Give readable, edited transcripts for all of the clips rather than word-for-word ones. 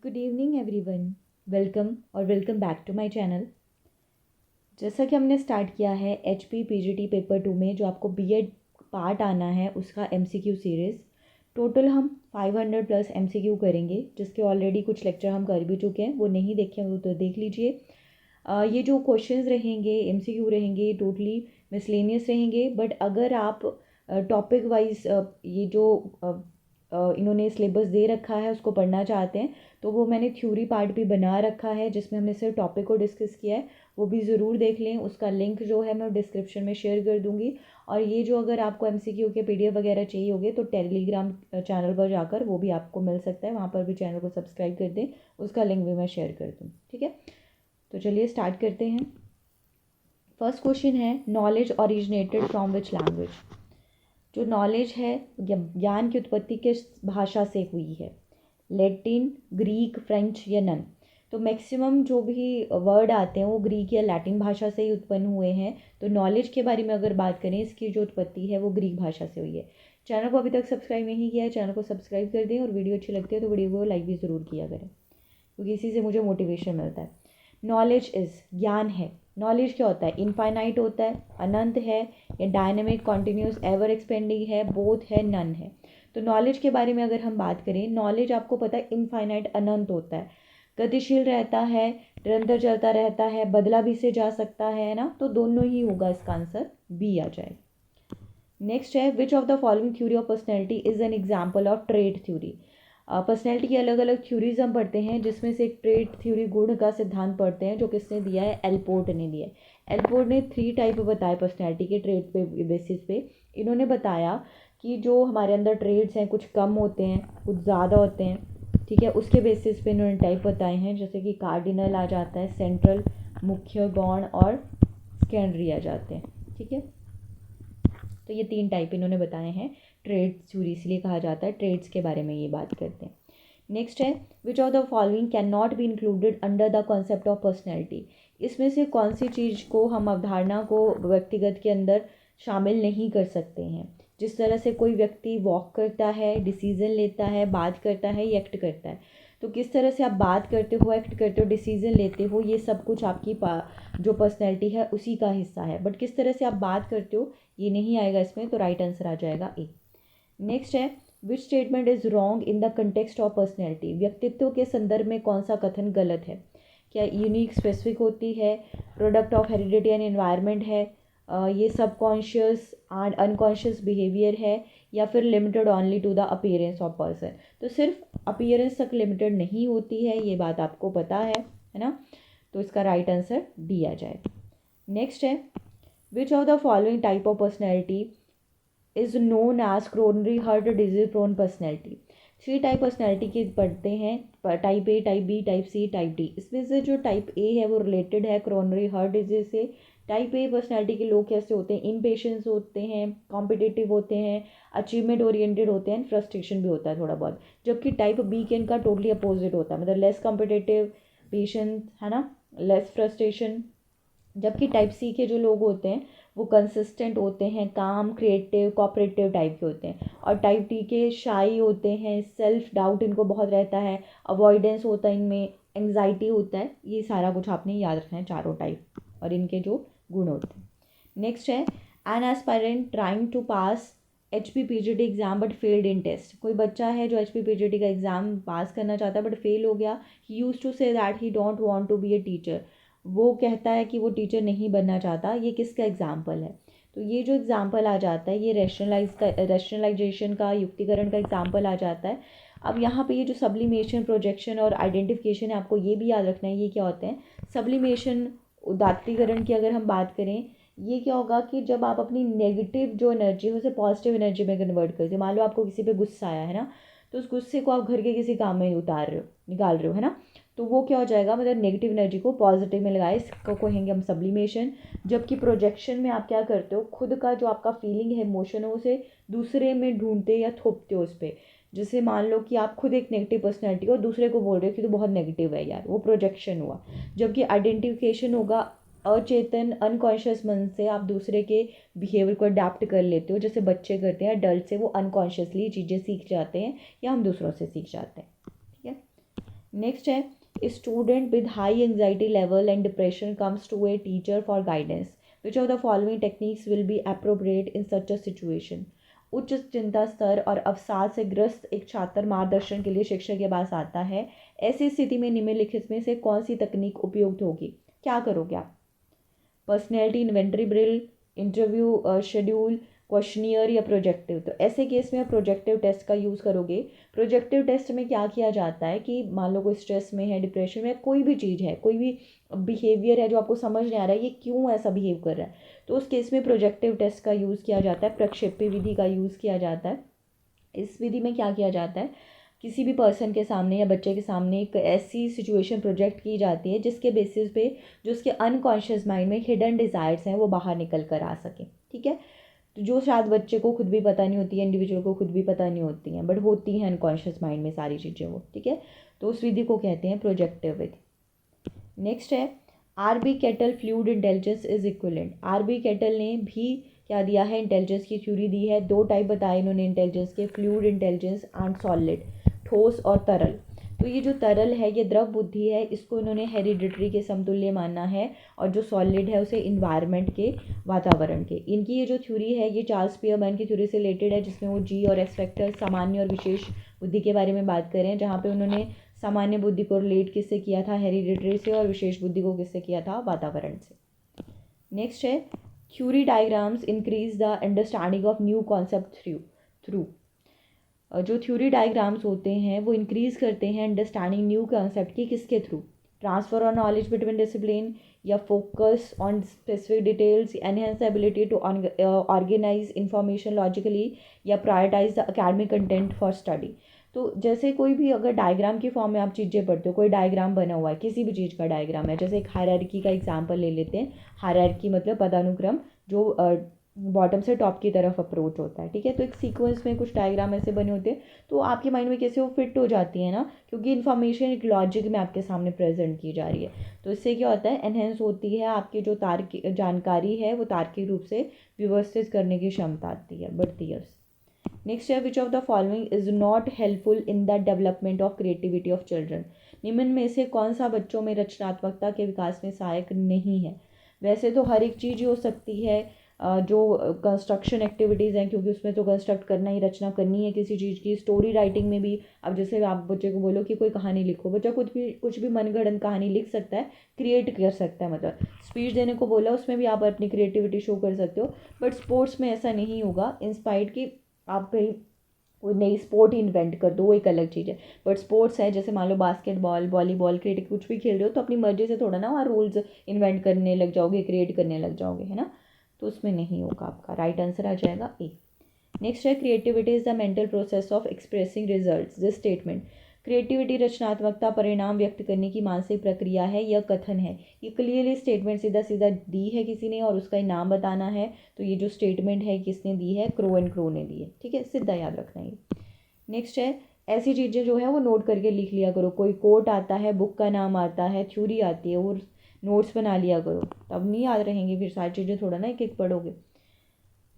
Good evening everyone, welcome back to my channel. जैसा कि हमने स्टार्ट किया है HP PGT पेपर 2 में जो आपको बीएड पार्ट आना है उसका MCQ सीरीज़। टोटल हम 500 प्लस MCQ करेंगे, जिसके ऑलरेडी कुछ लेक्चर हम कर भी चुके हैं, वो नहीं देखे वो तो देख लीजिए। ये जो क्वेश्चंस रहेंगे MCQ रहेंगे टोटली मिसलेनियस रहेंगे, बट अगर आप टॉपिक वाइज ये जो इन्होंने सिलेबस दे रखा है उसको पढ़ना चाहते हैं तो वो मैंने थ्योरी पार्ट भी बना रखा है जिसमें हमने सिर्फ टॉपिक को डिस्कस किया है, वो भी ज़रूर देख लें। उसका लिंक जो है मैं डिस्क्रिप्शन में शेयर कर दूँगी। और ये जो अगर आपको MCQ के PDF वगैरह चाहिए होंगे तो टेलीग्राम चैनल पर जाकर वो भी आपको मिल सकता है, वहाँ पर भी चैनल को सब्सक्राइब कर दें, उसका लिंक भी मैं शेयर कर दूँ। ठीक है, तो चलिए स्टार्ट करते हैं। फर्स्ट क्वेश्चन है, knowledge originated from which language. जो नॉलेज है ज्ञान की उत्पत्ति किस भाषा से हुई है, लैटिन, ग्रीक, फ्रेंच या नन। तो मैक्सिमम जो भी वर्ड आते हैं वो ग्रीक या लैटिन भाषा से ही उत्पन्न हुए हैं। तो नॉलेज के बारे में अगर बात करें, इसकी जो उत्पत्ति है वो ग्रीक भाषा से हुई है। चैनल को अभी तक सब्सक्राइब नहीं किया है, चैनल को सब्सक्राइब कर दें और वीडियो अच्छी लगती है तो वीडियो को लाइक भी ज़रूर किया करें, क्योंकि इसी से मुझे मोटिवेशन मिलता है। नॉलेज इज़ ज्ञान है। नॉलेज क्या होता है, इनफाइनाइट होता है, अनंत है, या डायनेमिक, कॉन्टिन्यूस, एवर एक्सपेंडिंग है, बोथ है, नन है। तो नॉलेज के बारे में अगर हम बात करें, नॉलेज आपको पता है इनफाइनाइट अनंत होता है, गतिशील रहता है, निरंतर चलता रहता है, बदला भी से जा सकता है ना। तो दोनों ही होगा, इसका आंसर बी आ जाएगा। नेक्स्ट है, which of the following theory of personality is an example of trait theory. Personality की अलग अलग थ्योरीज हम पढ़ते हैं, जिसमें से एक ट्रेट थ्योरी गुण का सिद्धांत पढ़ते हैं, जो किसने दिया है, एलपोर्ट ने दिया है। एलपोर्ट ने 3 टाइप बताए पर्सनैलिटी के ट्रेट पे बेसिस पे। इन्होंने बताया कि जो हमारे अंदर ट्रेड्स हैं कुछ कम होते हैं, कुछ ज़्यादा होते हैं। ठीक है, उसके बेसिस पे इन्होंने टाइप बताए हैं, जैसे कि कार्डिनल आ जाता है, सेंट्रल, मुख्य, गौण और सेकेंडरी आ जाते हैं। ठीक है, तो ये 3 टाइप इन्होंने बताए हैं ट्रेड्स थ्योरी, इसलिए कहा जाता है ट्रेड्स के बारे में ये बात करते हैं। नेक्स्ट है, which of the following can not be included under the concept of personality. इसमें से कौन सी चीज़ को हम अवधारणा को व्यक्तिगत के अंदर शामिल नहीं कर सकते हैं। जिस तरह से कोई व्यक्ति वॉक करता है, डिसीज़न लेता है, बात करता है, एक्ट करता है, तो किस तरह से आप बात करते हो, एक्ट करते हो, डिसीज़न लेते हो, ये सब कुछ आपकी जो पर्सनैलिटी है उसी का हिस्सा है। बट किस तरह से आप बात करते हो ये नहीं आएगा इसमें, तो राइट आंसर आ जाएगा ए। नेक्स्ट है, which statement is wrong in the context of personality. व्यक्तित्व के संदर्भ में कौन सा कथन गलत है। क्या यूनिक स्पेसिफिक होती है, product of heredity and environment है, ये सबकॉन्शियस एंड अनकॉन्शियस बिहेवियर है, या फिर limited only to the appearance of person. तो सिर्फ अपीयरेंस तक लिमिटेड नहीं होती है, ये बात आपको पता है ना। तो इसका राइट आंसर डी आ जाएगा। नेक्स्ट है, which of the following type of personality is known as coronary heart disease prone personality. 3 type personality के पढ़ते हैं, type A, type B, type C, type D. इसमें से जो टाइप ए है वो रिलेटेड है क्रोनरी हार्ट डिजीज से। टाइप ए पर्सनैलिटी के लोग कैसे होते हैं, इम्पेशेंस होते हैं, कॉम्पिटिटिव होते हैं, अचीवमेंट ओरिएंटेड होते हैं, फ्रस्ट्रेशन भी होता है थोड़ा बहुत। जबकि टाइप बी के इनका टोटली अपोजिट होता है, मतलब लेस कॉम्पिटिटिव, पेशेंस है ना, लेस फ्रस्ट्रेशन। जबकि टाइप सी के जो लोग होते हैं वो कंसिस्टेंट होते हैं, काम, क्रिएटिव, कोऑपरेटिव टाइप के होते हैं। और टाइप डी के शाई होते हैं, सेल्फ डाउट इनको बहुत रहता है, अवॉइडेंस होता है इनमें, एंग्जाइटी होता है। ये सारा कुछ आपने याद रखना है, चारों टाइप और इनके जो गुण होते हैं। नेक्स्ट है, an aspirant trying to pass HP PGT exam but failed in test. कोई बच्चा है जो HP PGT का एग्ज़ाम पास करना चाहता है बट फेल हो गया। He used to say that he don't want to be a teacher. वो कहता है कि वो टीचर नहीं बनना चाहता। ये किसका एग्जाम्पल है, तो ये जो एग्जाम्पल आ जाता है ये रैशनलाइजेशन का, युक्तिकरण का एग्जाम्पल आ जाता है। अब यहाँ पे ये जो सब्लिमेशन, प्रोजेक्शन और आइडेंटिफिकेशन है, आपको ये भी याद रखना है ये क्या होते हैं। सब्लिमेशन, उदात्तीकरण की अगर हम बात करें, ये क्या होगा कि जब आप अपनी नेगेटिव जो एनर्जी है उसे पॉजिटिव एनर्जी में कन्वर्ट करते हो। मान लो आपको किसी पे गुस्सा आया है ना, तो उस गुस्से को आप घर के किसी काम में उतार रहे हो, निकाल रहे हो, है ना। तो वो क्या हो जाएगा, मतलब नेगेटिव एनर्जी को पॉजिटिव में लगाए, इसको कहेंगे हम सब्लिमेशन। जबकि प्रोजेक्शन में आप क्या करते हो, खुद का जो आपका फीलिंग है, इमोशन है, उसे दूसरे में ढूंढते या थोपते हो उस पर। जैसे मान लो कि आप खुद एक नेगेटिव पर्सनैलिटी हो और दूसरे को बोल रहे हो कि तो बहुत नेगेटिव है यार, वो प्रोजेक्शन हुआ। जबकि आइडेंटिफिकेशन होगा अचेतन, अनकॉन्शियस मन से आप दूसरे के बिहेवियर को अडेप्ट कर लेते हो, जैसे बच्चे करते हैं। अडल्ट से वो अनकॉन्शियसली चीज़ें सीख जाते हैं या हम दूसरों से सीख जाते हैं। ठीक है, नेक्स्ट है, student with high anxiety level and depression comes to a teacher for guidance, which of the following techniques will be appropriate in such a situation. उच्च चिंता स्तर और अवसाद से ग्रस्त एक छात्र मार्गदर्शन के लिए शिक्षक के पास आता है। ऐसी स्थिति में निम्नलिखित में से कौन सी तकनीक उपयुक्त होगी? क्या करोगे आप? Personality inventory drill, interview schedule, questionnaire या प्रोजेक्टिव। तो ऐसे केस में आप प्रोजेक्टिव टेस्ट का यूज़ करोगे। प्रोजेक्टिव टेस्ट में क्या किया जाता है कि मान लो कोई स्ट्रेस में है, डिप्रेशन में, कोई भी चीज़ है, कोई भी बिहेवियर है जो आपको समझ नहीं आ रहा है ये क्यों ऐसा बिहेव कर रहा है, तो उस केस में प्रोजेक्टिव टेस्ट का यूज़ किया जाता है, प्रक्षेपी विधि का यूज़ किया जाता है। इस विधि में क्या किया जाता है, किसी भी पर्सन के सामने या बच्चे के सामने एक ऐसी सिचुएशन प्रोजेक्ट की जाती है जिसके बेसिस पे जो उसके अनकॉन्शियस माइंड में हिडन डिज़ायर्स हैं वो बाहर निकल कर आ सकें। ठीक है, तो जो शायद बच्चे को खुद भी पता नहीं होती है, इंडिविजुअल को खुद भी पता नहीं होती हैं, बट होती हैं अनकॉन्शियस माइंड में सारी चीज़ें वो। ठीक है, तो उस विधि को कहते हैं प्रोजेक्टिव विधि। नेक्स्ट है, RB Cattell fluid intelligence is equivalent. RB Cattell ने भी क्या दिया है, इंटेलिजेंस की थ्योरी दी है। दो टाइप बताए इन्होंने इंटेलिजेंस के, फ्लूइड इंटेलिजेंस एंड सॉलिड, ठोस और तरल। तो ये जो तरल है ये द्रव बुद्धि है, इसको इन्होंने हेरिडिटरी के समतुल्य माना है, और जो सॉलिड है उसे इन्वायरमेंट के, वातावरण के। इनकी ये जो थ्योरी है ये चार्ल्स स्पीयरमैन की थ्योरी से रिलेटेड है, जिसमें वो जी और एस फैक्टर, सामान्य और विशेष बुद्धि के बारे में बात करें, जहाँ पे उन्होंने सामान्य बुद्धि को रिलेट किससे किया था, हेरिडिटरी से, और विशेष बुद्धि को किससे किया था, वातावरण से। नेक्स्ट है, theory diagrams increase the understanding of new concept through. जो थ्योरी डायग्राम्स होते हैं वो इंक्रीज करते हैं अंडरस्टैंडिंग न्यू कॉन्सेप्ट की, किसके through? Transfer of knowledge between discipline, या focus on specific details, enhance ability to organise information logically, या prioritise the academic content for study. तो जैसे कोई भी अगर डायग्राम की फॉर्म में आप चीज़ें पढ़ते हो, कोई डायग्राम बना हुआ है, किसी भी चीज़ का डायग्राम है, जैसे एक हायरार्की का एग्जांपल ले लेते हैं। हायरार्की मतलब पदानुक्रम, जो बॉटम से टॉप की तरफ अप्रोच होता है। ठीक है, तो एक सीक्वेंस में कुछ डायग्राम ऐसे बने होते हैं, तो आपके माइंड में कैसे वो फिट हो जाती है ना, क्योंकि इन्फॉर्मेशन एक लॉजिक में आपके सामने प्रेजेंट की जा रही है। तो इससे क्या होता है, एनहेंस होती है आपकी जो तार्किक जानकारी है वो तार्किक रूप से व्यवस्थित करने की क्षमता आती है, बढ़ती है। नेक्स्ट है, which of the following is not helpful in the development of creativity of children. निम्न में से कौन सा बच्चों में रचनात्मकता के विकास में सहायक नहीं है? वैसे तो हर एक चीज़ हो सकती है, जो कंस्ट्रक्शन एक्टिविटीज़ हैं, क्योंकि उसमें तो कंस्ट्रक्ट करना ही, रचना करनी है किसी चीज़ की। स्टोरी राइटिंग में भी, अब जैसे आप बच्चे को बोलो कि कोई कहानी लिखो, बच्चा कुछ भी मनगढ़ंत कहानी लिख सकता है, क्रिएट कर सकता है। मतलब स्पीच देने को बोला, उसमें भी आप अपनी क्रिएटिविटी शो कर सकते हो। बट स्पोर्ट्स में ऐसा नहीं होगा, इंस्पायर्ड की आप कहीं कोई नई स्पोर्ट ही इन्वेंट कर दो, वो एक अलग चीज़ है। बट स्पोर्ट्स है, जैसे मान लो बास्केटबॉल, वॉलीबॉल, क्रिकेट, कुछ भी खेल रहे हो, तो अपनी मर्जी से थोड़ा ना वहाँ रूल्स इन्वेंट करने लग जाओगे, क्रिएट करने लग जाओगे, है ना। तो उसमें नहीं होगा, आपका राइट आंसर आ जाएगा ए। नेक्स्ट है, creativity is the mental process of expressing results. This statement, creativity रचनात्मकता परिणाम व्यक्त करने की मानसिक प्रक्रिया है, यह कथन है। ये क्लियरली स्टेटमेंट सीधा सीधा दी है किसी ने, और उसका इनाम बताना है। तो ये जो स्टेटमेंट है किसने दी है, क्रो एंड क्रो ने दी है। ठीक है, सीधा याद रखना है। नेक्स्ट है, ऐसी चीज़ें जो है वो नोट करके लिख लिया करो। कोई कोट आता है, बुक का नाम आता है, थ्योरी आती है, वो नोट्स बना लिया करो, तब नहीं याद रहेंगी फिर सारी चीज़ें, थोड़ा ना एक एक पढ़ोगे।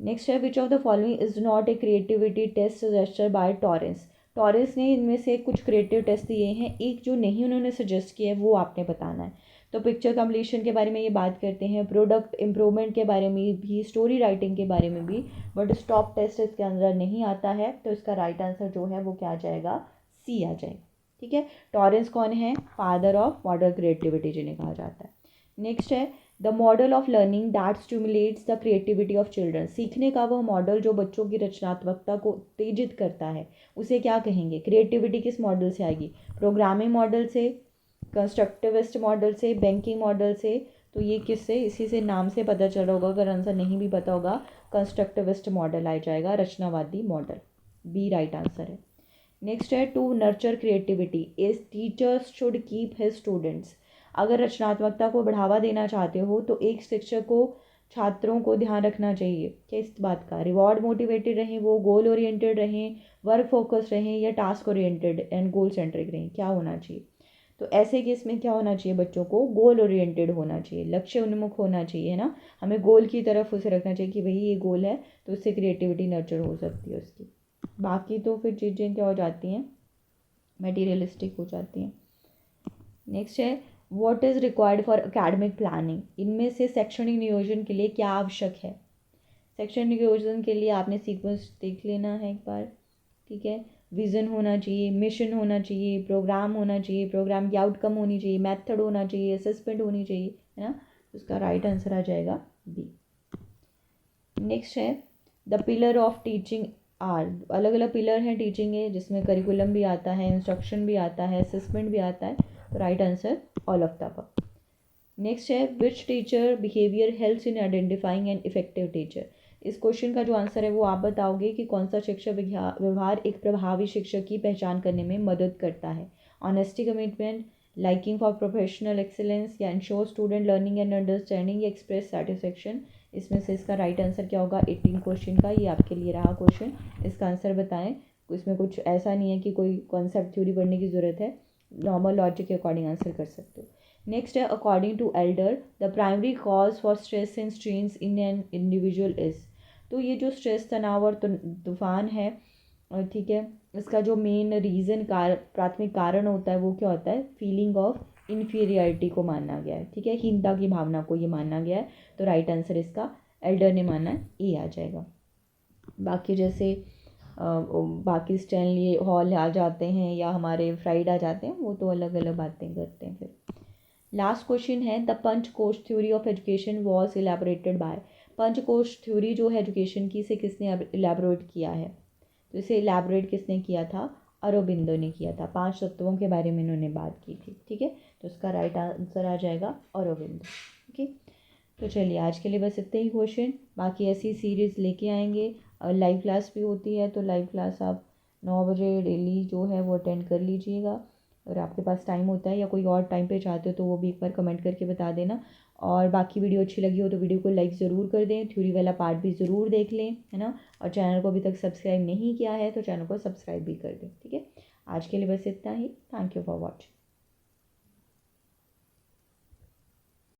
नेक्स्ट है, which of the following is not a creativity test suggested by Torrance. Torrance ने इनमें से कुछ क्रिएटिव टेस्ट दिए हैं, एक जो नहीं उन्होंने सजेस्ट किया है वो आपने बताना है। तो पिक्चर कंप्लीशन के बारे में ये बात करते हैं, प्रोडक्ट इम्प्रूवमेंट के बारे में भी, स्टोरी राइटिंग के बारे में भी, बट स्टॉप टेस्ट इसके अंदर नहीं आता है। तो इसका राइट आंसर जो है वो क्या आ जाएगा, सी आ जाएगा। ठीक है, टॉरेंस कौन है, फादर ऑफ मॉडर्न क्रिएटिविटी जिन्हें कहा जाता है। नेक्स्ट है, the model of learning that stimulates the creativity of children. सीखने का वह मॉडल जो बच्चों की रचनात्मकता को उत्तेजित करता है, उसे क्या कहेंगे? क्रिएटिविटी किस मॉडल से आएगी? प्रोग्रामिंग मॉडल से, कंस्ट्रक्टिविस्ट मॉडल से, बैंकिंग मॉडल से। तो ये किससे, इसी से नाम से पता चल रहा होगा, अगर आंसर नहीं भी पता होगा, कंस्ट्रक्टिविस्ट मॉडल आ जाएगा, रचनावादी मॉडल। बी राइट आंसर है। नेक्स्ट है, to nurture creativity is teachers should keep his students. अगर रचनात्मकता को बढ़ावा देना चाहते हो तो एक शिक्षक को छात्रों को ध्यान रखना चाहिए कि इस बात का, रिवॉर्ड मोटिवेटेड रहें, वो गोल ओरिएंटेड रहें, वर्क फोकस रहें, या task oriented and goal centric रहें, क्या होना चाहिए? तो ऐसे केस में क्या होना चाहिए, बच्चों को गोल ओरिएंटेड होना चाहिए, लक्ष्य उन्मुख होना चाहिए, है ना। हमें गोल की तरफ उसे रखना चाहिए कि भाई ये गोल है, तो उससे क्रिएटिविटी नर्चर हो सकती है उसकी। बाकी तो फिर चीज़ें क्या हो जाती हैं, मटेरियलिस्टिक हो जाती हैं। नेक्स्ट है what is required for academic planning. इनमें से शैक्षणिक नियोजन के लिए क्या आवश्यक है। शैक्षणिक नियोजन के लिए आपने सीक्वेंस देख लेना है एक बार, ठीक है। विज़न होना चाहिए, मिशन होना चाहिए, प्रोग्राम होना चाहिए, प्रोग्राम की आउटकम होनी चाहिए, मेथड होना चाहिए, असेसमेंट होनी चाहिए, है ना। उसका राइट आंसर आ जाएगा बी। नेक्स्ट है the pillar of teaching are. अलग अलग पिलर हैं टीचिंग के, जिसमें करिकुलम भी आता है, इंस्ट्रक्शन भी आता है, असेसमेंट भी आता है। तो right answer all of the above. Next है which teacher behaviour helps in identifying an effective teacher. इस क्वेश्चन का जो आंसर है वो आप बताओगे कि कौन सा शिक्षक व्यवहार एक प्रभावी शिक्षक की पहचान करने में मदद करता है। Honesty, commitment, liking for professional excellence, या ensure student learning and understanding, या एक्सप्रेस सेटिस्फेक्शन। इसमें से इसका राइट आंसर क्या होगा 18 क्वेश्चन का। ये आपके लिए रहा क्वेश्चन, इसका आंसर बताएं। इसमें कुछ ऐसा नहीं है कि कोई कॉन्सेप्ट थ्योरी पढ़ने की ज़रूरत है, नॉर्मल लॉजिक के अकॉर्डिंग आंसर कर सकते हो। नेक्स्ट है according to Elder the primary cause for stress and strains in an individual is. तो ये जो स्ट्रेस, तनाव और तूफान है, ठीक है, इसका जो मेन रीज़न प्राथमिक कारण होता है वो क्या होता है, फीलिंग ऑफ इन्फीरियरिटी को माना गया है, ठीक है, हीनता की भावना को ये माना गया है। तो राइट आंसर इसका एल्डर ने माना है, ए आ जाएगा। बाकी जैसे बाकी स्टैनली हॉल आ जाते हैं या हमारे फ्राइड आ जाते हैं, वो तो अलग अलग बातें करते हैं। फिर लास्ट क्वेश्चन है the Panchakosha theory of education was elaborated by. Panchakosha theory जो है एजुकेशन की, इसे किसने इलेबोरेट किया है। तो इसे इलेबोरेट किसने किया था, अरबिंदो ने किया था। 5 तत्वों के बारे में इन्होंने बात की थी, ठीक है। तो इसका राइट आंसर आ जाएगा अरबिंदो। ओके, तो चलिए आज के लिए बस इतने ही क्वेश्चन। बाकी ऐसी सीरीज़ लेके आएंगे। लाइव क्लास भी होती है, तो लाइव क्लास आप 9 बजे डेली जो है वो अटेंड कर लीजिएगा। अगर आपके पास टाइम होता है या कोई और टाइम पे चाहते हो तो वो भी एक बार कमेंट करके बता देना। और बाकी वीडियो अच्छी लगी हो तो वीडियो को लाइक ज़रूर कर दें, थ्योरी वाला पार्ट भी ज़रूर देख लें, है ना। और चैनल को अभी तक सब्सक्राइब नहीं किया है तो चैनल को सब्सक्राइब भी कर दें, ठीक है। आज के लिए बस इतना ही। Thank you for watching.